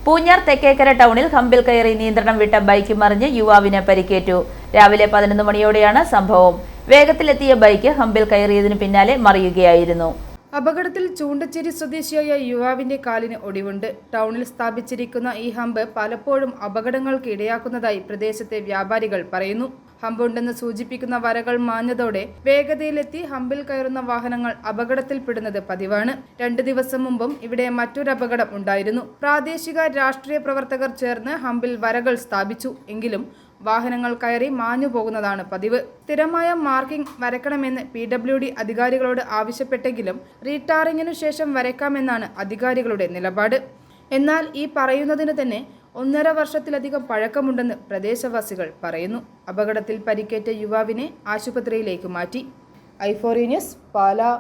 പൂഞ്ഞാർ തെക്കേക്കര ടൗണിൽ ഹമ്പിൽ കയറി നിയന്ത്രണം വിട്ട ബൈക്ക് മറിഞ്ഞ് യുവാവിന് പരിക്കേറ്റു. രാവിലെ 11 മണിയോടെയാണ് സംഭവം. വേഗത്തിലെത്തിയ ബൈക്ക് ഹമ്പിൽ കയറിയതിനു പിന്നാലെ മറിയുകയായിരുന്നു. അപകടത്തിൽ ചൂണ്ടച്ചേരി സ്വദേശിയായ യുവാവിന്റെ കാലിന് ഒടിവുണ്ട്. ടൗണിൽ സ്ഥാപിച്ചിരിക്കുന്ന ഈ ഹമ്പ് പലപ്പോഴും അപകടങ്ങൾക്ക് ഇടയാക്കുന്നതായി പ്രദേശത്തെ വ്യാപാരികൾ പറയുന്നു. ഹമ്പുണ്ടെന്ന് സൂചിപ്പിക്കുന്ന വരകൾ മാഞ്ഞതോടെ വേഗതയിലെത്തി ഹമ്പിൽ കയറുന്ന വാഹനങ്ങൾ അപകടത്തിൽപ്പെടുന്നത് പതിവാണ്. 2 ദിവസം മുമ്പും ഇവിടെ മറ്റൊരു അപകടം ഉണ്ടായിരുന്നു. പ്രാദേശിക രാഷ്ട്രീയ പ്രവർത്തകർ ചേർന്ന് ഹമ്പിൽ വരകൾ സ്ഥാപിച്ചു. എങ്കിലും വാഹനങ്ങൾ കയറി മാഞ്ഞു പോകുന്നതാണ് പതിവ്. സ്ഥിരമായ മാർക്കിംഗ് വരയ്ക്കണമെന്ന് PWD അധികാരികളോട് ആവശ്യപ്പെട്ടെങ്കിലും റീടാറിങ്ങിനു ശേഷം വരയ്ക്കാമെന്നാണ് അധികാരികളുടെ നിലപാട്. എന്നാൽ ഈ പറയുന്നതിന് തന്നെ 1.5 വർഷത്തിലധികം പഴക്കമുണ്ടെന്ന് പ്രദേശവാസികൾ പറയുന്നു. അപകടത്തിൽ പരിക്കേറ്റ യുവാവിനെ ആശുപത്രിയിലേക്ക് മാറ്റി. i4 news, Pala.